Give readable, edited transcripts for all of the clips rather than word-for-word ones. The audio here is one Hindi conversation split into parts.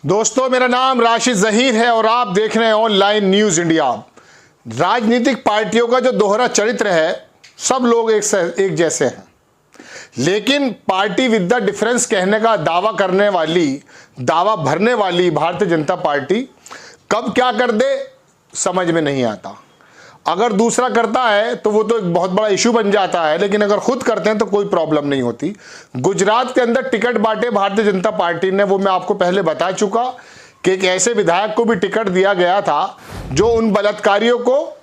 दोस्तों, मेरा नाम राशिद जहीर है और आप देख रहे हैं ऑनलाइन न्यूज इंडिया। राजनीतिक पार्टियों का जो दोहरा चरित्र है, सब लोग एक जैसे हैं, लेकिन पार्टी विद द डिफरेंस कहने का दावा भरने वाली भारतीय जनता पार्टी कब क्या कर दे समझ में नहीं आता। अगर दूसरा करता है तो वो तो एक बहुत बड़ा इशू बन जाता है, लेकिन अगर खुद करते हैं तो कोई प्रॉब्लम नहीं होती। गुजरात के अंदर टिकट बांटे भारतीय जनता पार्टी ने, वो मैं आपको पहले बता चुका कि एक ऐसे विधायक को भी टिकट दिया गया था जो उन बलात्कारियों को,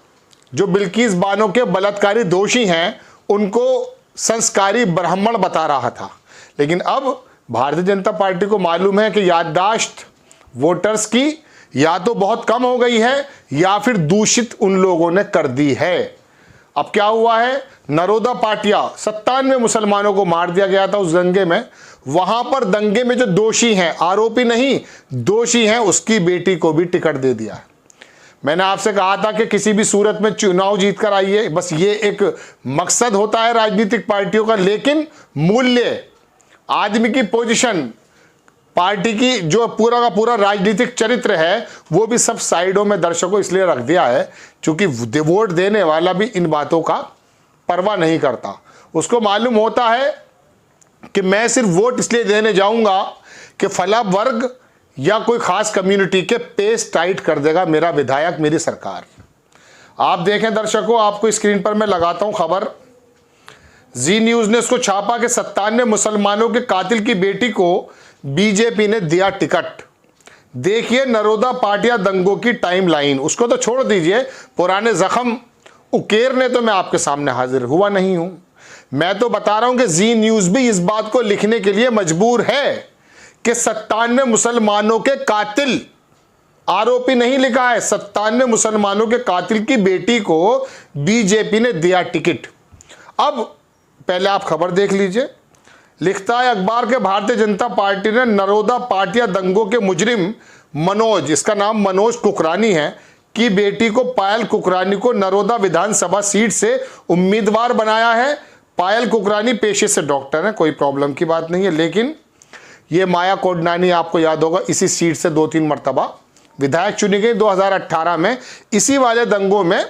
जो बिल्किस बानो के बलात्कारी दोषी हैं, उनको संस्कारी ब्राह्मण बता रहा था। लेकिन अब भारतीय जनता पार्टी को मालूम है कि याददाश्त वोटर्स की या तो बहुत कम हो गई है या फिर दूषित उन लोगों ने कर दी है। अब क्या हुआ है, नरोदा पाटिया 97 मुसलमानों को मार दिया गया था उस दंगे में। वहां पर दंगे में जो दोषी हैं, आरोपी नहीं दोषी हैं, उसकी बेटी को भी टिकट दे दिया है। मैंने आपसे कहा था कि किसी भी सूरत में चुनाव जीत कर आइए, बस ये एक मकसद होता है राजनीतिक पार्टियों का, लेकिन मूल्य, आदमी की पोजीशन, पार्टी की जो पूरा का पूरा राजनीतिक चरित्र है, वो भी सब साइडों में दर्शकों इसलिए रख दिया है क्योंकि वोट देने वाला भी इन बातों का परवाह नहीं करता। उसको मालूम होता है कि मैं सिर्फ वोट इसलिए देने जाऊंगा कि फला वर्ग या कोई खास कम्युनिटी के पेस टाइट कर देगा मेरा विधायक, मेरी सरकार। आप देखें दर्शकों, आपको स्क्रीन पर मैं लगाता हूं खबर। जी न्यूज ने उसको छापा कि 97 मुसलमानों के कातिल की बेटी को बीजेपी ने दिया टिकट। देखिए नरोदा पाटिया दंगों की टाइमलाइन। उसको तो छोड़ दीजिए, पुराने जख्म उकेरने तो मैं आपके सामने हाजिर हुआ नहीं हूं। मैं तो बता रहा हूं कि जी न्यूज भी इस बात को लिखने के लिए मजबूर है कि 97 मुसलमानों के कातिल, आरोपी नहीं लिखा है, 97 मुसलमानों के कातिल की बेटी को बीजेपी ने दिया टिकट। अब पहले आप खबर देख लीजिए। लिखता है अखबार के भारतीय जनता पार्टी ने नरोदा पाटिया दंगों के मुजरिम मनोज, इसका नाम मनोज कुकरानी है, की बेटी को पायल कुकरानी को नरोदा विधानसभा सीट से उम्मीदवार बनाया है। पायल कुकरानी पेशे से डॉक्टर है, कोई प्रॉब्लम की बात नहीं है, लेकिन ये माया कोडनानी आपको याद होगा इसी सीट से 2-3 मरतबा विधायक चुनी गई। 2018 में इसी वाले दंगों में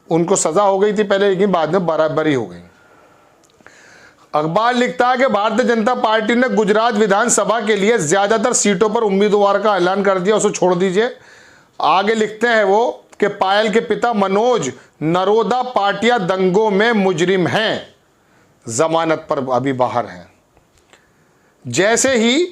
उनको सजा हो गई थी पहले, लेकिन बाद में बराबरी हो गई। अखबार लिखता है कि भारतीय जनता पार्टी ने गुजरात विधानसभा के लिए ज्यादातर सीटों पर उम्मीदवार का ऐलान कर दिया, उसको छोड़ दीजिए। आगे लिखते हैं वो कि पायल के पिता मनोज नरोदा पाटिया दंगों में मुजरिम हैं, जमानत पर अभी बाहर हैं। जैसे ही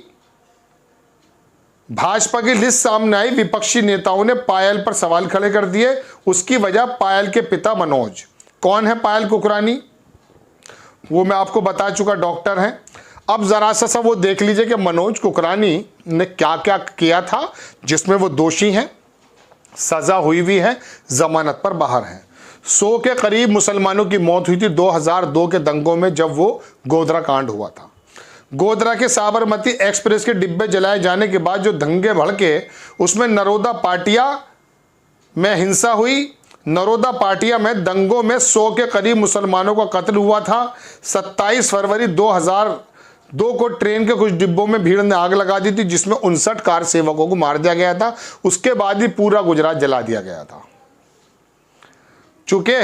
भाजपा की लिस्ट सामने आई, विपक्षी नेताओं ने पायल पर सवाल खड़े कर दिए। उसकी वजह पायल के पिता मनोज। कौन है पायल कुकरानी, वो मैं आपको बता चुका, डॉक्टर हैं। अब जरा सा वो देख लीजिए कि मनोज कुकरानी ने क्या क्या किया था जिसमें वो दोषी हैं, सजा हुई भी है, जमानत पर बाहर हैं। 100 के करीब मुसलमानों की मौत हुई थी 2002 के दंगों में, जब वो गोधरा कांड हुआ था। गोधरा के साबरमती एक्सप्रेस के डिब्बे जलाए जाने के बाद जो दंगे भड़के, उसमें नरोदा पाटिया में हिंसा हुई। नरोदा पाटिया में दंगों में 100 के करीब मुसलमानों का कत्ल हुआ था। 27 फरवरी 2002 को ट्रेन के कुछ डिब्बों में भीड़ ने आग लगा दी थी, जिसमें 59 कार सेवकों को मार दिया गया था। उसके बाद ही पूरा गुजरात जला दिया गया था। चूंकि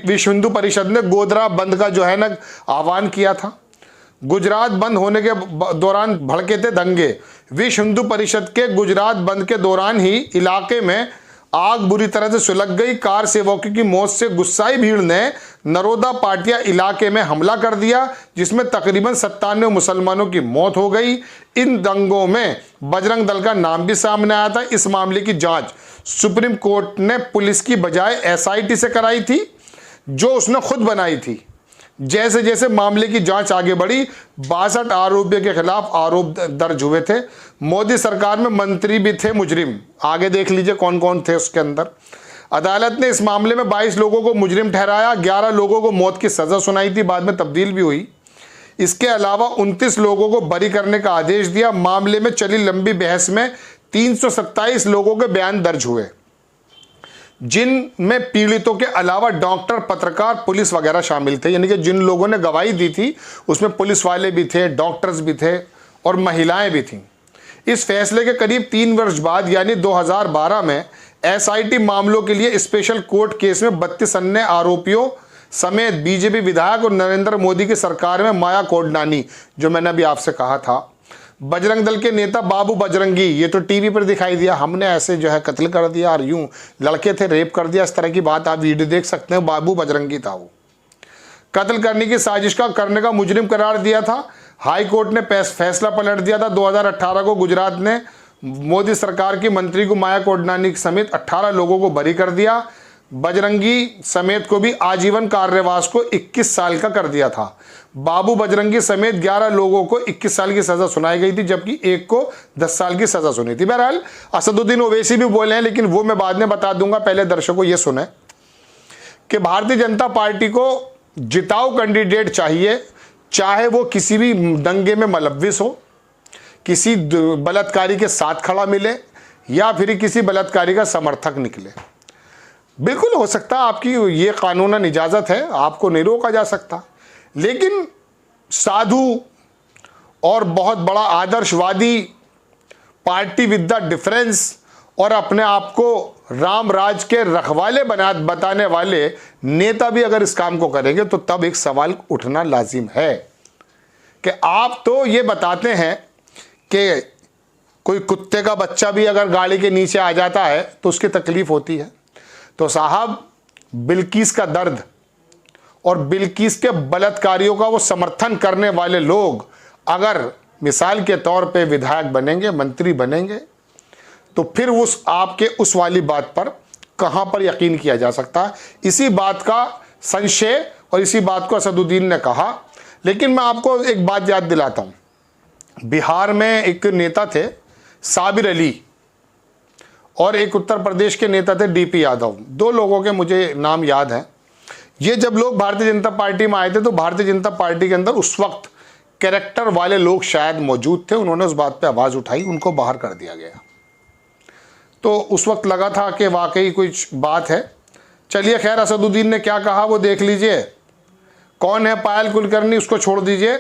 विश्व हिंदू परिषद ने गोधरा बंद का जो है ना आह्वान किया था, गुजरात बंद होने के दौरान भड़के थे दंगे। विश्व हिंदू परिषद के गुजरात बंद के दौरान ही इलाके में आग बुरी तरह से सुलग गई। कार सेवकों की मौत से गुस्साई भीड़ ने नरोदा पाटिया इलाके में हमला कर दिया, जिसमें तकरीबन 97 मुसलमानों की मौत हो गई। इन दंगों में बजरंग दल का नाम भी सामने आया था। इस मामले की जांच सुप्रीम कोर्ट ने पुलिस की बजाय SIT से कराई थी, जो उसने खुद बनाई थी। जैसे जैसे मामले की जांच आगे बढ़ी, 62 आरोपियों के खिलाफ आरोप दर्ज हुए थे। मोदी सरकार में मंत्री भी थे मुजरिम। आगे देख लीजिए कौन कौन थे उसके अंदर। अदालत ने इस मामले में 22 लोगों को मुजरिम ठहराया, 11 लोगों को मौत की सजा सुनाई थी, बाद में तब्दील भी हुई। इसके अलावा 29 लोगों को बरी करने का आदेश दिया। मामले में चली लंबी बहस में 327 लोगों के बयान दर्ज हुए, जिनमें पीड़ितों के अलावा डॉक्टर, पत्रकार, पुलिस वगैरह शामिल थे। यानी कि जिन लोगों ने गवाही दी थी उसमें पुलिस वाले भी थे, डॉक्टर्स भी थे और महिलाएं भी थीं। इस फैसले के करीब 3 वर्ष बाद यानी 2012 में एसआईटी मामलों के लिए स्पेशल कोर्ट केस में 32 अन्य आरोपियों समेत बीजेपी विधायक और नरेंद्र मोदी की सरकार में माया कोडनानी, जो मैंने अभी आपसे कहा था, बजरंग दल के नेता बाबू बजरंगी, ये तो टीवी पर दिखाई दिया, हमने ऐसे जो है कत्ल कर दिया और यूं लड़के थे रेप कर दिया, इस तरह की बात आप वीडियो देख सकते हैं। बाबू बजरंगी था वो, कत्ल करने की साजिश का करने का मुजरिम करार दिया था। हाई कोर्ट ने फैसला पलट दिया था। 2018 को गुजरात ने मोदी सरकार की मंत्री को माया कोडनानी समेत 18 लोगों को बरी कर दिया। बजरंगी समेत को भी आजीवन कारावास को 21 साल का कर दिया था। बाबू बजरंगी समेत 11 लोगों को 21 साल की सजा सुनाई गई थी, जबकि एक को 10 साल की सजा सुनी थी। बहरहाल असदुद्दीन ओवैसी भी बोले हैं, लेकिन वो मैं बाद में बता दूंगा। पहले दर्शकों ये सुने कि भारतीय जनता पार्टी को जिताऊ कैंडिडेट चाहिए, चाहे वो किसी भी दंगे में मुलव्विस हो, किसी बलात्कारी के साथ खड़ा मिले या फिर किसी बलात्कारी का समर्थक निकले। बिल्कुल हो सकता है, आपकी ये कानूनन इजाज़त है, आपको नहीं रोका जा सकता, लेकिन साधु और बहुत बड़ा आदर्शवादी, पार्टी विद द डिफरेंस और अपने आप को राम राज के रखवाले बताने वाले नेता भी अगर इस काम को करेंगे तो तब एक सवाल उठना लाजिम है कि आप तो ये बताते हैं कि कोई कुत्ते का बच्चा भी अगर गाड़ी के नीचे आ जाता है तो उसकी तकलीफ होती है। तो साहब, बिल्किस का दर्द और बिल्किस के बलात्कारियों का वो समर्थन करने वाले लोग अगर मिसाल के तौर पे विधायक बनेंगे, मंत्री बनेंगे, तो फिर आपके उस वाली बात पर कहां पर यकीन किया जा सकता है। इसी बात का संशय और इसी बात को असदुद्दीन ने कहा। लेकिन मैं आपको एक बात याद दिलाता हूं। बिहार में एक नेता थे साबिर अली और एक उत्तर प्रदेश के नेता थे डीपी यादव। 2 लोगों के मुझे नाम याद हैं। ये जब लोग भारतीय जनता पार्टी में आए थे तो भारतीय जनता पार्टी के अंदर उस वक्त कैरेक्टर वाले लोग शायद मौजूद थे। उन्होंने उस बात पे आवाज़ उठाई, उनको बाहर कर दिया गया। तो उस वक्त लगा था कि वाकई कुछ बात है। चलिए खैर, असदुद्दीन ने क्या कहा वो देख लीजिए। कौन है पायल कुलकर्णी, उसको छोड़ दीजिए।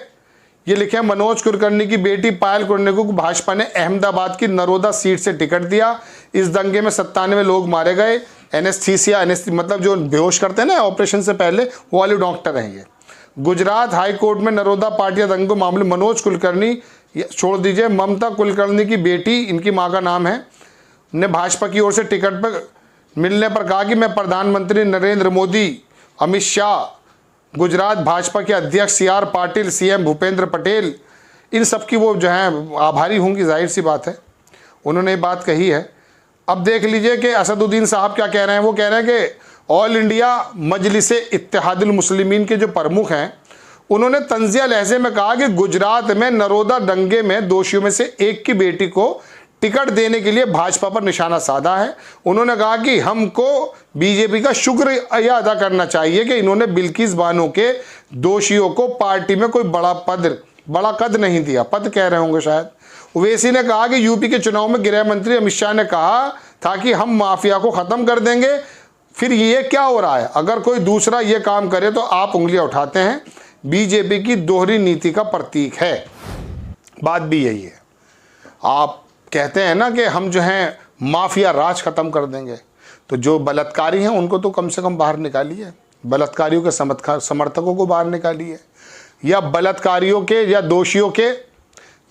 ये लिखे मनोज कुलकर्णी की बेटी पायल कुलकर्णी को भाजपा ने अहमदाबाद की नरोदा सीट से टिकट दिया। इस दंगे में 97 लोग मारे गए। एनेस्थीसिया मतलब जो बेहोश करते हैं ना ऑपरेशन से पहले, वो वाले डॉक्टर हैं ये। गुजरात हाई कोर्ट में नरोदा पाटिया दंगे मामले मनोज कुलकर्णी, छोड़ दीजिए, ममता कुलकर्णी की बेटी, इनकी माँ का नाम है, ने भाजपा की ओर से टिकट पर मिलने पर कहा कि मैं प्रधानमंत्री नरेंद्र मोदी, अमित शाह, गुजरात भाजपा के अध्यक्ष CR पाटिल, CM भूपेंद्र पटेल, इन सब की वो जो है आभारी होंगी, जाहिर सी बात है। उन्होंने ये बात कही है। अब देख लीजिए कि असदुद्दीन साहब क्या कह रहे हैं। वो कह रहे हैं कि ऑल इंडिया मजलिसे इत्तेहादुल मुस्लिमीन के जो प्रमुख हैं, उन्होंने तंजिया लहजे में कहा कि गुजरात में नरोदा दंगे में दोषियों में से एक की बेटी को टिकट देने के लिए भाजपा पर निशाना साधा है। उन्होंने कहा कि हमको बीजेपी का शुक्रिया अदा करना चाहिए कि इन्होंने बिल्किस बानो के दोषियों को पार्टी में कोई बड़ा कद नहीं दिया, पद कह रहे होंगे शायद। ओवैसी ने कहा कि यूपी के चुनाव में गृह मंत्री अमित शाह ने कहा था कि हम माफिया को खत्म कर देंगे। फिर ये क्या हो रहा है? अगर कोई दूसरा ये काम करे तो आप उंगलियां उठाते हैं। बीजेपी की दोहरी नीति का प्रतीक है। बात भी यही है। आप कहते हैं ना कि हम जो हैं माफिया राज खत्म कर देंगे, तो जो बलात्कारी हैं उनको तो कम से कम बाहर निकालिए, बलात्कारियों के समर्थकों को बाहर निकालिए, या बलात्कारियों के या दोषियों के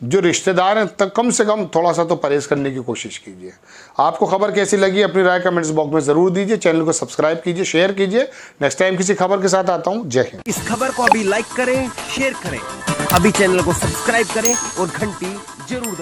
जो रिश्तेदार हैं तक कम से कम थोड़ा सा तो परहेज करने की कोशिश कीजिए। आपको खबर कैसी लगी अपनी राय कमेंट्स बॉक्स में ज़रूर दीजिए। चैनल को सब्सक्राइब कीजिए, शेयर कीजिए। नेक्स्ट टाइम किसी खबर के साथ आता हूँ। जय हिंद। इस खबर को अभी लाइक करें, शेयर करें, अभी चैनल को सब्सक्राइब करें और घंटी जरूर